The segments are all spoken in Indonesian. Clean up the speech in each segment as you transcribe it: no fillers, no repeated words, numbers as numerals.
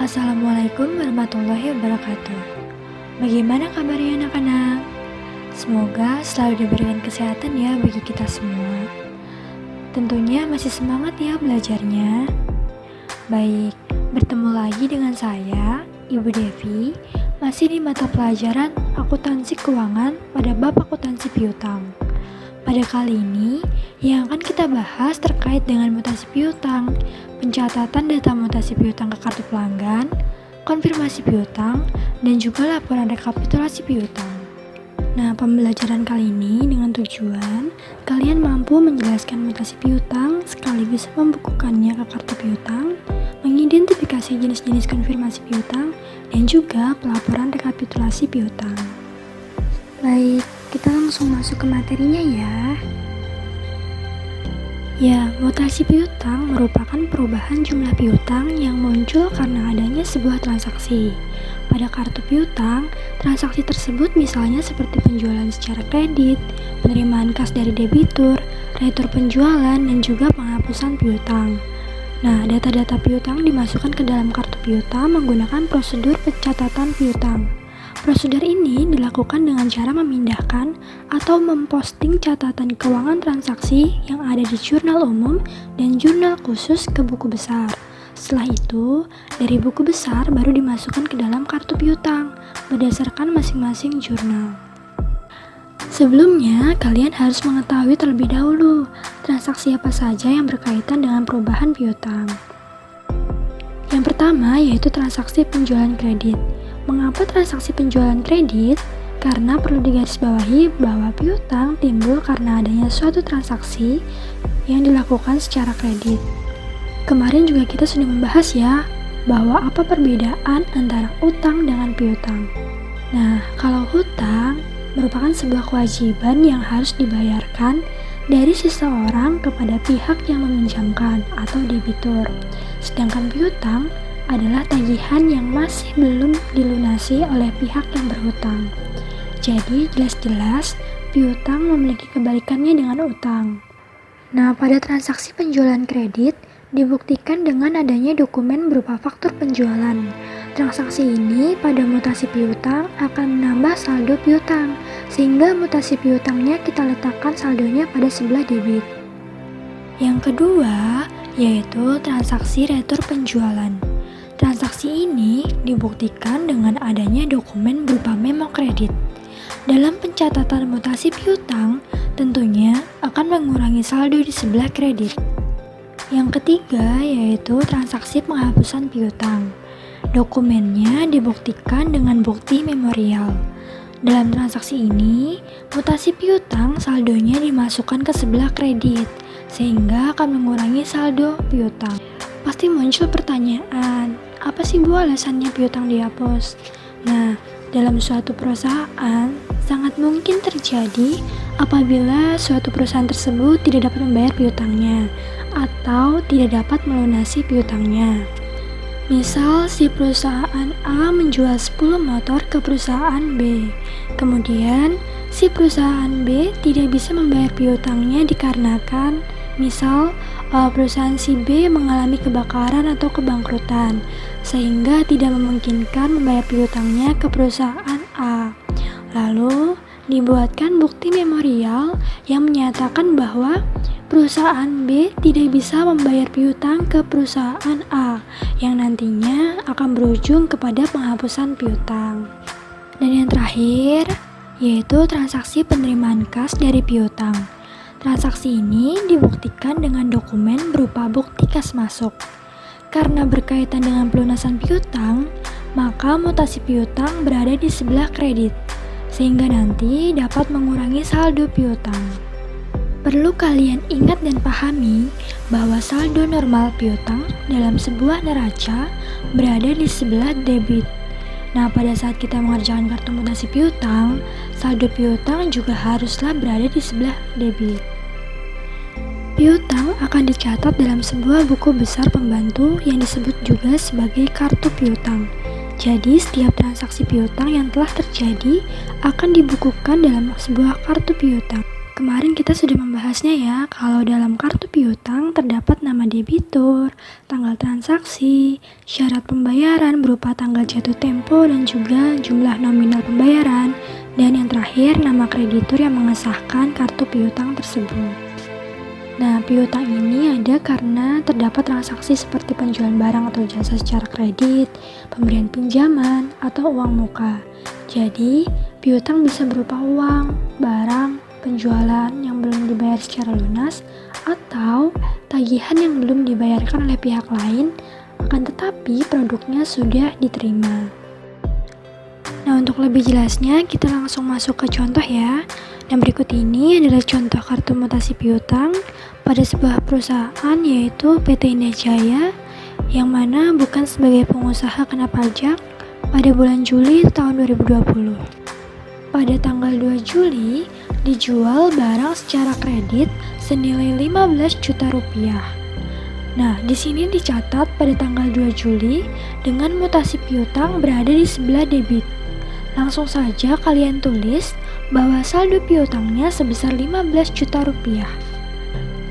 Assalamualaikum warahmatullahi wabarakatuh. Bagaimana kabarnya anak-anak? Semoga selalu diberikan kesehatan ya bagi kita semua. Tentunya masih semangat ya belajarnya. Baik, bertemu lagi dengan saya, Ibu Devi, masih di mata pelajaran Akuntansi Keuangan pada bab akuntansi piutang. Pada kali ini, yang akan kita bahas terkait dengan mutasi piutang, pencatatan data mutasi piutang ke kartu pelanggan, konfirmasi piutang, dan juga laporan rekapitulasi piutang. Nah, pembelajaran kali ini dengan tujuan kalian mampu menjelaskan mutasi piutang sekaligus membukukannya ke kartu piutang, mengidentifikasi jenis-jenis konfirmasi piutang, dan juga pelaporan rekapitulasi piutang. Baik, kita langsung masuk ke materinya ya. Ya, mutasi piutang merupakan perubahan jumlah piutang yang muncul karena adanya sebuah transaksi. Pada kartu piutang, transaksi tersebut misalnya seperti penjualan secara kredit, penerimaan kas dari debitur, retur penjualan, dan juga penghapusan piutang. Nah, data-data piutang dimasukkan ke dalam kartu piutang menggunakan prosedur pencatatan piutang. Prosedur ini dilakukan dengan cara memindahkan atau memposting catatan keuangan transaksi yang ada di jurnal umum dan jurnal khusus ke buku besar. Setelah itu, dari buku besar baru dimasukkan ke dalam kartu piutang berdasarkan masing-masing jurnal. Sebelumnya, kalian harus mengetahui terlebih dahulu transaksi apa saja yang berkaitan dengan perubahan piutang. Yang pertama yaitu transaksi penjualan kredit. Mengapa transaksi penjualan kredit? Karena perlu digarisbawahi bahwa piutang timbul karena adanya suatu transaksi yang dilakukan secara kredit. Kemarin juga kita sudah membahas ya, bahwa apa perbedaan antara utang dengan piutang. Nah, kalau hutang merupakan sebuah kewajiban yang harus dibayarkan dari seseorang kepada pihak yang meminjamkan atau debitur. Sedangkan piutang adalah tagihan yang masih belum dilunasi oleh pihak yang berhutang. Jadi jelas-jelas piutang memiliki kebalikannya dengan utang. Nah, pada transaksi penjualan kredit dibuktikan dengan adanya dokumen berupa faktur penjualan. Transaksi ini pada mutasi piutang akan menambah saldo piutang, sehingga mutasi piutangnya kita letakkan saldonya pada sebelah debit. Yang kedua yaitu transaksi retur penjualan. Transaksi ini dibuktikan dengan adanya dokumen berupa memo kredit. Dalam pencatatan mutasi piutang, tentunya akan mengurangi saldo di sebelah kredit. Yang ketiga yaitu transaksi penghapusan piutang. Dokumennya dibuktikan dengan bukti memorial. Dalam transaksi ini, mutasi piutang saldonya dimasukkan ke sebelah kredit, sehingga akan mengurangi saldo piutang. Pasti muncul pertanyaan, apa sih Bu alasannya piutang dihapus? Nah, dalam suatu perusahaan sangat mungkin terjadi apabila suatu perusahaan tersebut tidak dapat membayar piutangnya atau tidak dapat melunasi piutangnya. Misal si perusahaan A menjual 10 motor ke perusahaan B. Kemudian si perusahaan B tidak bisa membayar piutangnya dikarenakan misal perusahaan si B mengalami kebakaran atau kebangkrutan, sehingga tidak memungkinkan membayar piutangnya ke perusahaan A. Lalu, dibuatkan bukti memorial yang menyatakan bahwa perusahaan B tidak bisa membayar piutang ke perusahaan A, yang nantinya akan berujung kepada penghapusan piutang. Dan yang terakhir, yaitu transaksi penerimaan kas dari piutang. Transaksi ini dibuktikan dengan dokumen berupa bukti kas masuk. Karena berkaitan dengan pelunasan piutang, maka mutasi piutang berada di sebelah kredit, sehingga nanti dapat mengurangi saldo piutang. Perlu kalian ingat dan pahami bahwa saldo normal piutang dalam sebuah neraca berada di sebelah debit. Nah, pada saat kita mengerjakan kartu mutasi piutang, saldo piutang juga haruslah berada di sebelah debit. Piutang akan dicatat dalam sebuah buku besar pembantu yang disebut juga sebagai kartu piutang. Jadi, setiap transaksi piutang yang telah terjadi akan dibukukan dalam sebuah kartu piutang. Kemarin kita sudah membahasnya ya, kalau dalam kartu piutang terdapat nama debitur, tanggal transaksi, syarat pembayaran berupa tanggal jatuh tempo dan juga jumlah nominal pembayaran, dan yang terakhir nama kreditur yang mengesahkan kartu piutang tersebut. Nah, piutang ini ada karena terdapat transaksi seperti penjualan barang atau jasa secara kredit, pemberian pinjaman, atau uang muka. Jadi, piutang bisa berupa uang, barang, penjualan yang belum dibayar secara lunas, atau tagihan yang belum dibayarkan oleh pihak lain, akan tetapi produknya sudah diterima. Nah, untuk lebih jelasnya, kita langsung masuk ke contoh ya. Dan berikut ini adalah contoh kartu mutasi piutang pada sebuah perusahaan yaitu PT Indah Jaya, yang mana bukan sebagai pengusaha kena pajak pada bulan Juli tahun 2020. Pada tanggal 2 Juli, dijual barang secara kredit senilai 15 juta rupiah. Nah, di sini dicatat pada tanggal 2 Juli dengan mutasi piutang berada di sebelah debit. Langsung saja kalian tulis bahwa saldo piutangnya sebesar 15 juta rupiah.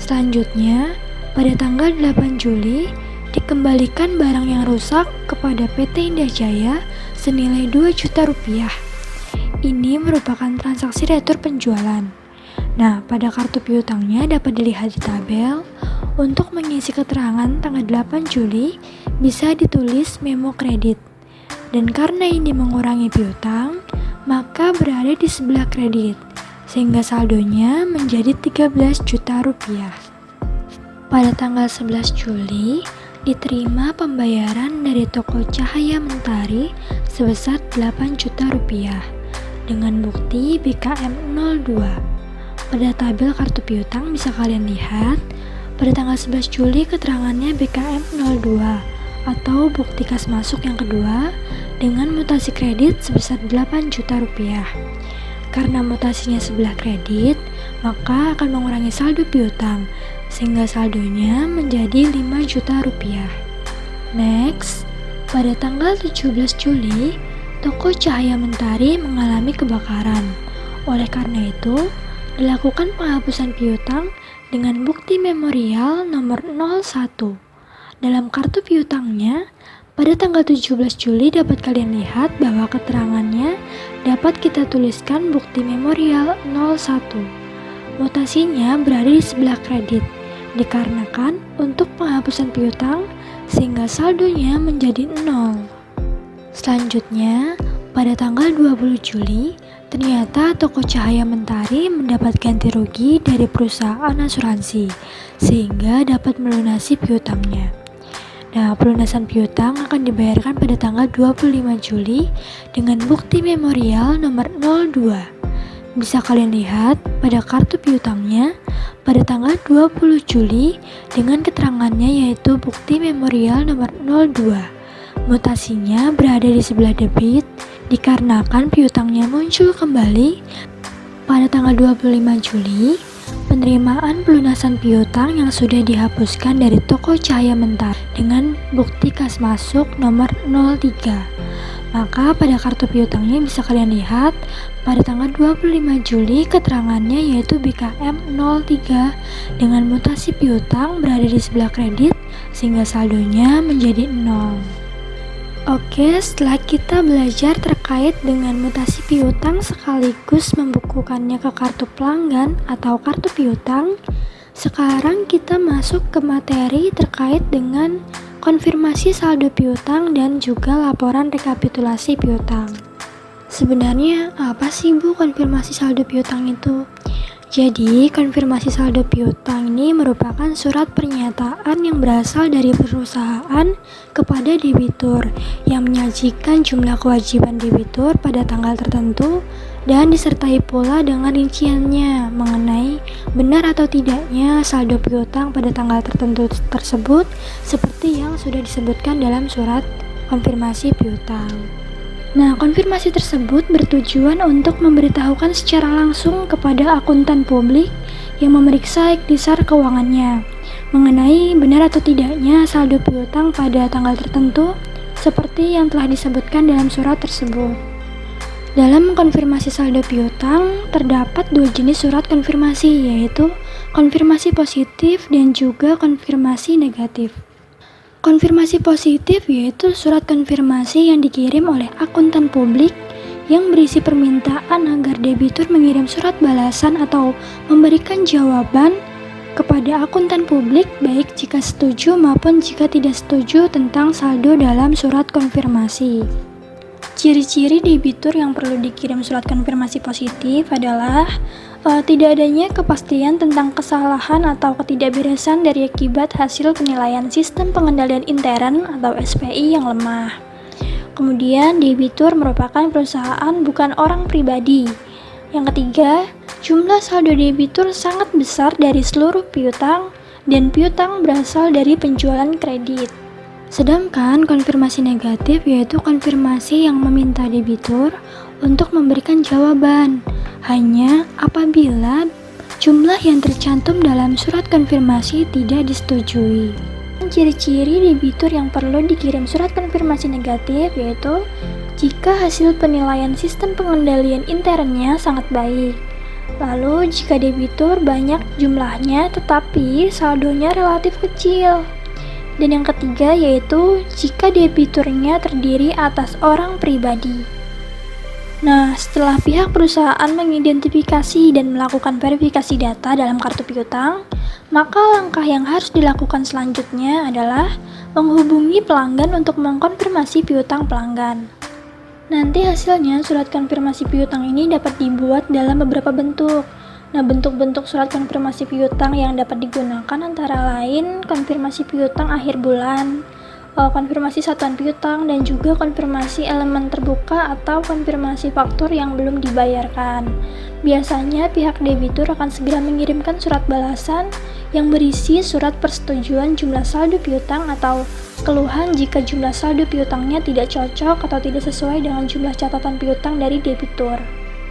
Selanjutnya, pada tanggal 8 Juli, dikembalikan barang yang rusak kepada PT Indah Jaya senilai 2 juta rupiah. Ini merupakan transaksi retur penjualan. Nah, pada kartu piutangnya dapat dilihat di tabel. Untuk mengisi keterangan tanggal 8 Juli, bisa ditulis memo kredit. Dan karena ini mengurangi piutang, maka berada di sebelah kredit, sehingga saldonya menjadi 13 juta rupiah. Pada tanggal 11 Juli, diterima pembayaran dari toko Cahaya Mentari sebesar 8 juta rupiah dengan bukti BKM 02. Pada tabel kartu piutang bisa kalian lihat, pada tanggal 11 Juli keterangannya BKM 02 atau bukti kas masuk yang kedua dengan mutasi kredit sebesar 8 juta rupiah. Karena mutasinya sebelah kredit, maka akan mengurangi saldo piutang, sehingga saldonya menjadi 5 juta rupiah. Next, pada tanggal 17 Juli, toko Cahaya Mentari mengalami kebakaran. Oleh karena itu, dilakukan penghapusan piutang dengan bukti memorial nomor 01. Dalam kartu piutangnya, pada tanggal 17 Juli dapat kalian lihat bahwa keterangannya dapat kita tuliskan bukti memorial 01. Mutasinya berada di sebelah kredit, dikarenakan untuk penghapusan piutang sehingga saldonya menjadi 0. Selanjutnya, pada tanggal 20 Juli, ternyata toko Cahaya Mentari mendapat ganti rugi dari perusahaan asuransi, sehingga dapat melunasi piutangnya. Nah, pelunasan piutang akan dibayarkan pada tanggal 25 Juli dengan bukti memorial nomor 02. Bisa kalian lihat pada kartu piutangnya pada tanggal 20 Juli dengan keterangannya yaitu bukti memorial nomor 02. Mutasinya berada di sebelah debit dikarenakan piutangnya muncul kembali pada tanggal 25 Juli. Penerimaan pelunasan piutang yang sudah dihapuskan dari toko Cahaya Mentari dengan bukti kas masuk nomor 03. Maka pada kartu piutangnya bisa kalian lihat pada tanggal 25 Juli keterangannya yaitu BKM 03 dengan mutasi piutang berada di sebelah kredit sehingga saldonya menjadi 0. Oke, setelah kita belajar terkait dengan mutasi piutang sekaligus membukukannya ke kartu pelanggan atau kartu piutang, sekarang kita masuk ke materi terkait dengan konfirmasi saldo piutang dan juga laporan rekapitulasi piutang. Sebenarnya apa sih Bu konfirmasi saldo piutang itu? Jadi, konfirmasi saldo piutang ini merupakan surat pernyataan yang berasal dari perusahaan kepada debitur yang menyajikan jumlah kewajiban debitur pada tanggal tertentu dan disertai pula dengan rinciannya mengenai benar atau tidaknya saldo piutang pada tanggal tertentu tersebut seperti yang sudah disebutkan dalam surat konfirmasi piutang. Nah, konfirmasi tersebut bertujuan untuk memberitahukan secara langsung kepada akuntan publik yang memeriksa ikhtisar keuangannya mengenai benar atau tidaknya saldo piutang pada tanggal tertentu seperti yang telah disebutkan dalam surat tersebut. Dalam konfirmasi saldo piutang, terdapat dua jenis surat konfirmasi, yaitu konfirmasi positif dan juga konfirmasi negatif. Konfirmasi positif yaitu surat konfirmasi yang dikirim oleh akuntan publik yang berisi permintaan agar debitur mengirim surat balasan atau memberikan jawaban kepada akuntan publik baik jika setuju maupun jika tidak setuju tentang saldo dalam surat konfirmasi. Ciri-ciri debitur yang perlu dikirim surat konfirmasi positif adalah tidak adanya kepastian tentang kesalahan atau ketidakberesan dari akibat hasil penilaian sistem pengendalian intern atau SPI yang lemah. Kemudian, debitur merupakan perusahaan bukan orang pribadi. Yang ketiga, jumlah saldo debitur sangat besar dari seluruh piutang dan piutang berasal dari penjualan kredit. Sedangkan konfirmasi negatif yaitu konfirmasi yang meminta debitur untuk memberikan jawaban hanya apabila jumlah yang tercantum dalam surat konfirmasi tidak disetujui. Ciri-ciri debitur yang perlu dikirim surat konfirmasi negatif yaitu jika hasil penilaian sistem pengendalian internnya sangat baik. Lalu jika debitur banyak jumlahnya tetapi saldonya relatif kecil. Dan yang ketiga yaitu jika debiturnya terdiri atas orang pribadi. Nah, setelah pihak perusahaan mengidentifikasi dan melakukan verifikasi data dalam kartu piutang, maka langkah yang harus dilakukan selanjutnya adalah menghubungi pelanggan untuk mengkonfirmasi piutang pelanggan. Nanti hasilnya surat konfirmasi piutang ini dapat dibuat dalam beberapa bentuk. Nah, bentuk-bentuk surat konfirmasi piutang yang dapat digunakan antara lain konfirmasi piutang akhir bulan, konfirmasi satuan piutang, dan juga konfirmasi elemen terbuka atau konfirmasi faktur yang belum dibayarkan. Biasanya pihak debitur akan segera mengirimkan surat balasan yang berisi surat persetujuan jumlah saldo piutang atau keluhan jika jumlah saldo piutangnya tidak cocok atau tidak sesuai dengan jumlah catatan piutang dari debitur.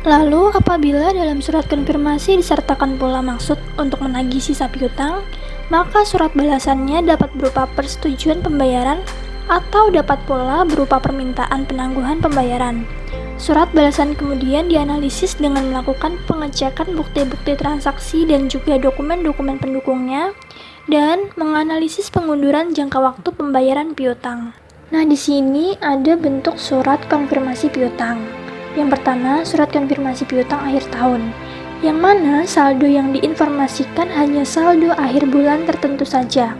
Lalu, apabila dalam surat konfirmasi disertakan pula maksud untuk menagih sisa piutang, maka surat balasannya dapat berupa persetujuan pembayaran atau dapat pula berupa permintaan penangguhan pembayaran. Surat balasan kemudian dianalisis dengan melakukan pengecekan bukti-bukti transaksi dan juga dokumen-dokumen pendukungnya dan menganalisis pengunduran jangka waktu pembayaran piutang. Nah, di sini ada bentuk surat konfirmasi piutang. Yang pertama, surat konfirmasi piutang akhir tahun, yang mana saldo yang diinformasikan hanya saldo akhir bulan tertentu saja.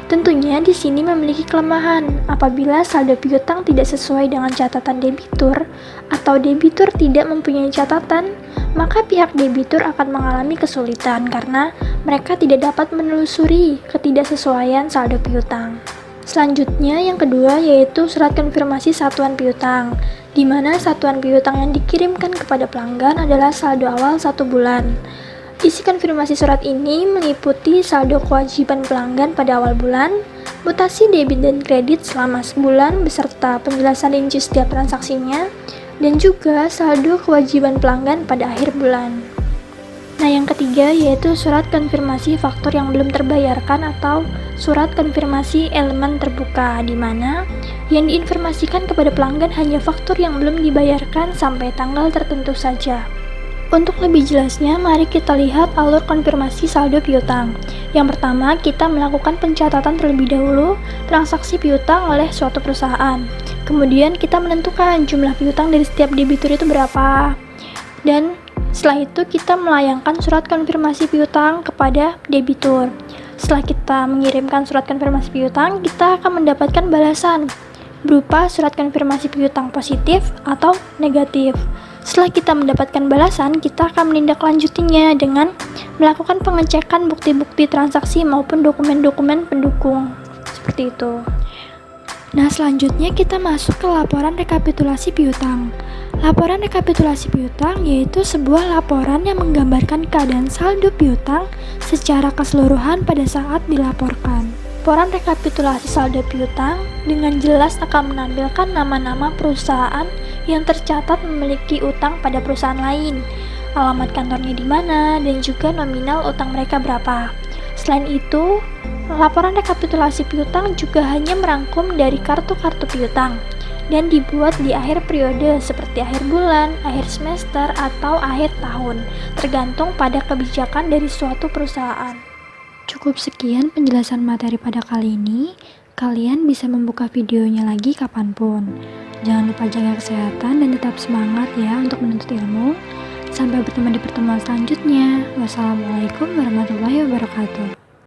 Tentunya di sini memiliki kelemahan apabila saldo piutang tidak sesuai dengan catatan debitur atau debitur tidak mempunyai catatan, maka pihak debitur akan mengalami kesulitan karena mereka tidak dapat menelusuri ketidaksesuaian saldo piutang. Selanjutnya yang kedua yaitu surat konfirmasi satuan piutang, di mana satuan piutang yang dikirimkan kepada pelanggan adalah saldo awal 1 bulan. Isi konfirmasi surat ini meliputi saldo kewajiban pelanggan pada awal bulan, mutasi debit dan kredit selama sebulan beserta penjelasan rinci setiap transaksinya, dan juga saldo kewajiban pelanggan pada akhir bulan. Nah, yang ketiga yaitu surat konfirmasi faktur yang belum terbayarkan atau surat konfirmasi elemen terbuka, di mana yang diinformasikan kepada pelanggan hanya faktur yang belum dibayarkan sampai tanggal tertentu saja. Untuk lebih jelasnya, mari kita lihat alur konfirmasi saldo piutang. Yang pertama, kita melakukan pencatatan terlebih dahulu transaksi piutang oleh suatu perusahaan. Kemudian kita menentukan jumlah piutang dari setiap debitur itu berapa. Dan setelah itu kita melayangkan surat konfirmasi piutang kepada debitur. Setelah kita mengirimkan surat konfirmasi piutang, kita akan mendapatkan balasan berupa surat konfirmasi piutang positif atau negatif. Setelah kita mendapatkan balasan, kita akan menindaklanjutinya dengan melakukan pengecekan bukti-bukti transaksi maupun dokumen-dokumen pendukung. Seperti itu. Nah, selanjutnya kita masuk ke laporan rekapitulasi piutang. Laporan rekapitulasi piutang yaitu sebuah laporan yang menggambarkan keadaan saldo piutang secara keseluruhan pada saat dilaporkan. Laporan rekapitulasi saldo piutang dengan jelas akan menampilkan nama-nama perusahaan yang tercatat memiliki utang pada perusahaan lain, alamat kantornya di mana, dan juga nominal utang mereka berapa. Selain itu, laporan rekapitulasi piutang juga hanya merangkum dari kartu-kartu piutang, dan dibuat di akhir periode seperti akhir bulan, akhir semester, atau akhir tahun, tergantung pada kebijakan dari suatu perusahaan. Cukup sekian penjelasan materi pada kali ini. Kalian bisa membuka videonya lagi kapanpun. Jangan lupa jaga kesehatan dan tetap semangat ya untuk menuntut ilmu. Sampai bertemu di pertemuan selanjutnya. Wassalamualaikum warahmatullahi wabarakatuh.